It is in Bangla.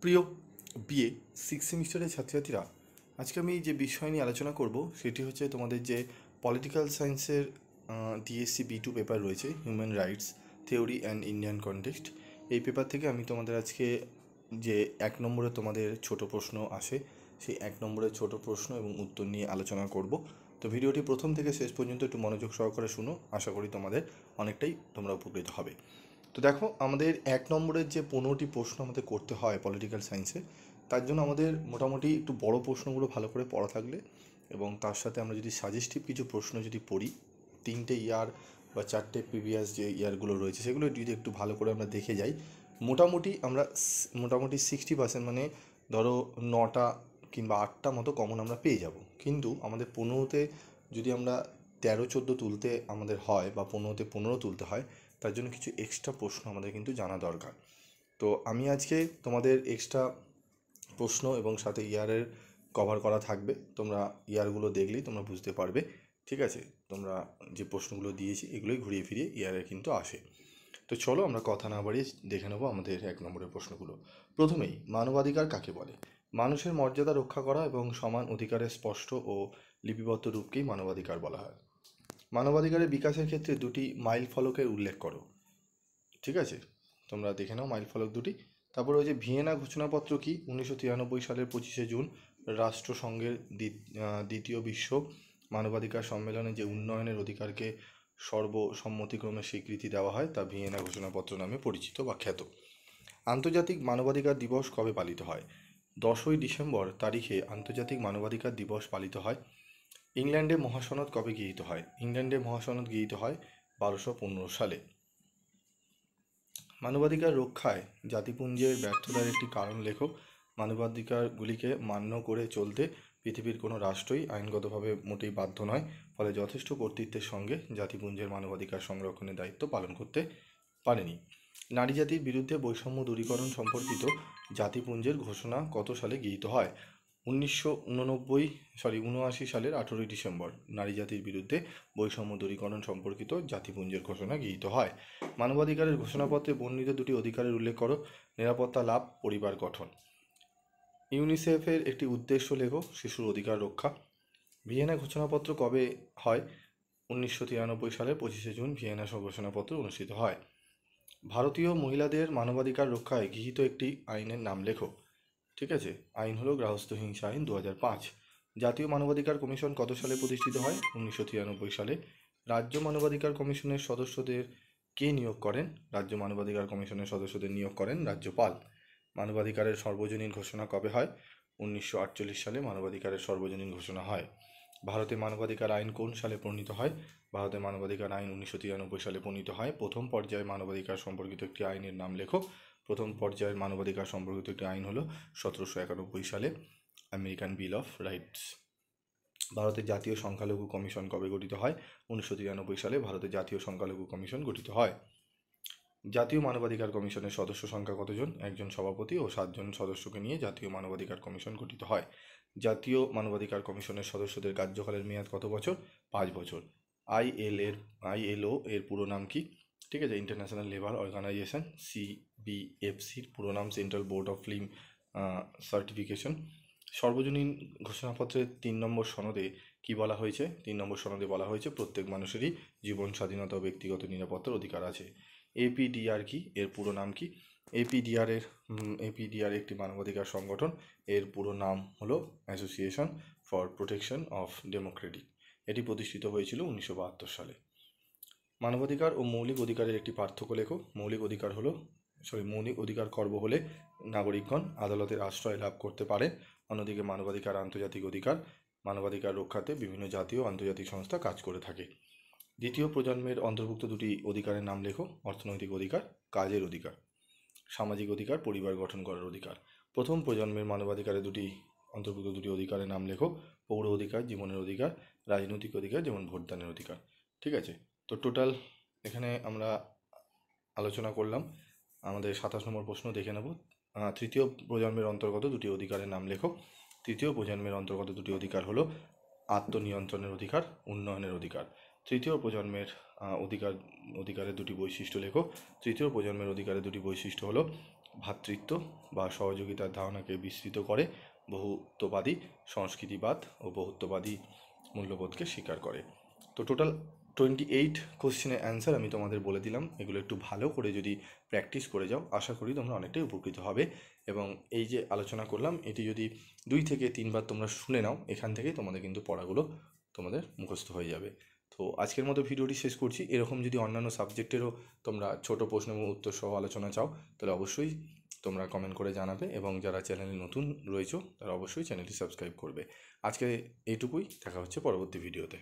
প্রিয় বিএ সিক্স সেমিস্টারের ছাত্রছাত্রীরা, আজকে আমি যে বিষয় নিয়ে আলোচনা করব সেটি হচ্ছে তোমাদের যে পলিটিক্যাল সায়েন্সের ডিএসসি বি2 পেপার রয়েছে, human rights theory and Indian context. এই পেপার থেকে আমি তোমাদের আজকে যে 1 নম্বরে তোমাদের ছোট প্রশ্ন আসে, সেই 1 নম্বরের ছোট প্রশ্ন এবং উত্তর নিয়ে আলোচনা করব। তো ভিডিওটি প্রথম থেকে শেষ পর্যন্ত একটু মনোযোগ সহকারে শুনো, আশা করি তোমাদের অনেকটাই তোমরা উপকৃত হবে। তো দেখো, আমাদের 1 নম্বরের যে 15টি প্রশ্ন আমাদের করতে হয় পলিটিক্যাল সায়েন্সে, তার জন্য আমাদের মোটামুটি একটু বড় প্রশ্নগুলো ভালো করে পড়া থাকলে এবং তার সাথে আমরা যদি সাজেস্টিভ কিছু প্রশ্ন যদি পড়ি, 3টে ইয়ার বা 4টে প্রিভিয়াস যে ইয়ারগুলো রয়েছে সেগুলো যদি একটু ভালো করে আমরা দেখে যাই, মোটামুটি আমরা মোটামুটি 60% মানে ধরো 9টা কিংবা 8টা মতো কমন আমরা পেয়ে যাব। কিন্তু আমাদের 15তে যদি আমরা 13-14 তুলতে আমাদের হয় বা 15তে 15 তুলতে হয়, তার জন্য কিছু এক্সট্রা প্রশ্ন আমাদের কিন্তু জানা দরকার। তো আমি আজকে তোমাদের এক্সট্রা প্রশ্ন এবং সাথে ইয়ারের কভার করা থাকবে, তোমরা ইয়ারগুলো দেখলেই তোমরা বুঝতে পারবে। ঠিক আছে, তোমরা যে প্রশ্নগুলো দিয়েছি এগুলোই ঘুরিয়ে ফিরিয়ে ইয়ারে কিন্তু আসে। তো চলো আমরা কথা না বাড়িয়ে দেখে নেবো আমাদের 1 নম্বরের প্রশ্নগুলো। প্রথমেই, মানবাধিকার কাকে বলে? মানুষের মর্যাদা রক্ষা করা এবং সমান অধিকারের স্পষ্ট ও লিপিবদ্ধ রূপকেই মানবাধিকার বলা হয়। মানবাধিকারের বিকাশের ক্ষেত্রে দুটি মাইল ফলকের উল্লেখ করো। ঠিক আছে, তোমরা দেখে নাও মাইল ফলক দুটি। তারপরে ওই যে ভিয়েনা ঘোষণাপত্র কি? 1993 সালের 25শে জুন রাষ্ট্রসংঘের দ্বিতীয় বিশ্ব মানবাধিকার সম্মেলনে যে উন্নয়নের অধিকারকে সর্বসম্মতিক্রমে স্বীকৃতি দেওয়া হয় তা ভিয়েনা ঘোষণাপত্র নামে পরিচিত বা খ্যাত। আন্তর্জাতিক মানবাধিকার দিবস কবে পালিত হয়? 10ই ডিসেম্বর তারিখে আন্তর্জাতিক মানবাধিকার দিবস পালিত হয়। ইংল্যান্ডে মহাসনদ কবে গৃহীত হয়? ইংল্যান্ডে মহাসনদ গৃহীত হয় 1215 সালে। মানবাধিকার রক্ষায় জাতিপুঞ্জের ব্যর্থতার একটি কারণ লেখো। মানবাধিকারগুলিকে মান্য করে চলতে পৃথিবীর কোনো রাষ্ট্রই আইনগতভাবে মোটেই বাধ্য নয়, ফলে যথেষ্ট কর্তৃত্বের সঙ্গে জাতিপুঞ্জের মানবাধিকার সংরক্ষণের দায়িত্ব পালন করতে পারেনি। নারী জাতির বিরুদ্ধে বৈষম্য দূরীকরণ সম্পর্কিত জাতিপুঞ্জের ঘোষণা কত সালে গৃহীত হয়? 1979 সালের 18ই ডিসেম্বর নারী জাতির বিরুদ্ধে বৈষম্য দূরীকরণ সম্পর্কিত জাতিপুঞ্জের ঘোষণা গৃহীত হয়। মানবাধিকারের ঘোষণাপত্রে বর্ণিত দুটি অধিকারের উল্লেখ করো। নিরাপত্তা লাভ, পরিবার গঠন। ইউনিসেফের একটি উদ্দেশ্য লেখো। শিশুর অধিকার রক্ষা। ভিয়েনা ঘোষণাপত্র কবে হয়? 1993 সালের 25শে জুন ভিয়েনা ঘোষণাপত্র অনুষ্ঠিত হয়। ভারতীয় মহিলাদের মানবাধিকার রক্ষায় গৃহীত একটি আইনের নাম লেখো। ঠিক আছে, আইন হলো গৃহস্থ হিংসা আইন 2005। জাতীয় মানবাধিকার কমিশন কত সালে প্রতিষ্ঠিত হয়? 1993 সালে। রাজ্য মানবাধিকার কমিশনের সদস্যদের কে নিয়োগ করেন? রাজ্য মানবাধিকার কমিশনের সদস্যদের নিয়োগ করেন রাজ্যপাল। মানবাধিকারের সর্বজনীন ঘোষণা কবে হয়? 1948 সালে মানবাধিকারের সর্বজনীন ঘোষণা হয়। ভারতে মানবাধিকার আইন কোন সালে প্রণীত হয়? ভারতে মানবাধিকার আইন 1993 সালে প্রণীত হয়। প্রথম পর্যায়ে মানবাধিকার সম্পর্কিত একটি আইনের নাম লেখো। প্রথম পর্যায়ের মানবাধিকার সম্পর্কিত একটি আইন হলো 1791 সালে আমেরিকান বিল অফ রাইটস। ভারতের জাতীয় সংখ্যালঘু কমিশন কবে গঠিত হয়? 1993 সালে ভারতের জাতীয় সংখ্যালঘু কমিশন গঠিত হয়। জাতীয় মানবাধিকার কমিশনের সদস্য সংখ্যা কতজন? একজন সভাপতি ও 7জন সদস্যকে নিয়ে জাতীয় মানবাধিকার কমিশন গঠিত হয়। জাতীয় মানবাধিকার কমিশনের সদস্যদের কার্যকালের মেয়াদ কত বছর? 5 বছর। আইএলও এর পুরো নাম কি? ঠিক আছে, ইন্টারন্যাশনাল লেবার অর্গানাইজেশন। সিবিএফসির পুরো নাম central board of film certification. সর্বজনীন ঘোষণাপত্রের 3 নম্বর সনদে কি বলা হয়েছে? 3 নম্বর সনদে বলা হয়েছে প্রত্যেক মানুষেরই জীবন, স্বাধীনতা ও ব্যক্তিগত নিরাপত্তার অধিকার আছে। এপিডিআর কি? এর পুরো নাম কি? এপিডিআর একটি মানবাধিকার সংগঠন। এর পুরো নাম হলো association for protection of Democratic. এটি প্রতিষ্ঠিত হয়েছিল 1972 সালে। মানবাধিকার ও মৌলিক অধিকারের একটি পার্থক্য লেখো। মৌলিক অধিকার খর্ব হলে নাগরিকগণ আদালতের আশ্রয় লাভ করতে পারে। অন্যদিকে মানবাধিকার আন্তর্জাতিক অধিকার। মানবাধিকার রক্ষাতে বিভিন্ন জাতীয় ও আন্তর্জাতিক সংস্থা কাজ করে থাকে। দ্বিতীয় প্রজন্মের অন্তর্ভুক্ত দুটি অধিকারের নাম লেখো। অর্থনৈতিক অধিকার, কাজের অধিকার। সামাজিক অধিকার, পরিবার গঠন করার অধিকার। প্রথম প্রজন্মের মানবাধিকারের অন্তর্ভুক্ত দুটি অধিকারের নাম লেখো। পৌর অধিকার, জীবনের অধিকার। রাজনৈতিক অধিকার, যেমন ভোটদানের অধিকার। ঠিক আছে, তো টোটাল এখানে আমরা আলোচনা করলাম। আমাদের 27 নম্বর প্রশ্ন দেখে নেব। তৃতীয় প্রজন্মের অন্তর্গত দুটি অধিকারের নাম লেখো। তৃতীয় প্রজন্মের অন্তর্গত দুটি অধিকার হলো আত্মনিয়ন্ত্রণের অধিকার, উন্নয়নের অধিকার। তৃতীয় প্রজন্মের অধিকারের দুটি বৈশিষ্ট্য লেখো। তৃতীয় প্রজন্মের অধিকারের দুটি বৈশিষ্ট্য হলো ভ্রাতৃত্ব বা সহযোগিতার ধারণাকে বিস্তৃত করে, বহুত্ববাদী সংস্কৃতিবাদ ও বহুত্ববাদী মূল্যবোধকে স্বীকার করে। তো টোটাল 28 কোশ্চেনের অ্যান্সার আমি তোমাদের বলে দিলাম। এগুলো একটু ভালো করে যদি প্র্যাকটিস করে যাও, আশা করি তোমরা অনেকটাই উপকৃত হবে। এবং এই যে আলোচনা করলাম, এটি যদি 2 থেকে 3 বার তোমরা শুনে নাও, এখান থেকেই তোমাদের কিন্তু পড়াগুলো তোমাদের মুখস্থ হয়ে যাবে। তো আজকের মতো ভিডিওটি শেষ করছি। এরকম যদি অন্যান্য সাবজেক্টেরও তোমরা ছোট প্রশ্ন এবং উত্তর সহ আলোচনা চাও, তাহলে অবশ্যই তোমরা কমেন্ট করে জানাবে, এবং যারা চ্যানেলে নতুন রয়েছো তারা অবশ্যই চ্যানেলটি সাবস্ক্রাইব করবে। আজকে এইটুকুই, দেখা হচ্ছে পরবর্তী ভিডিওতে।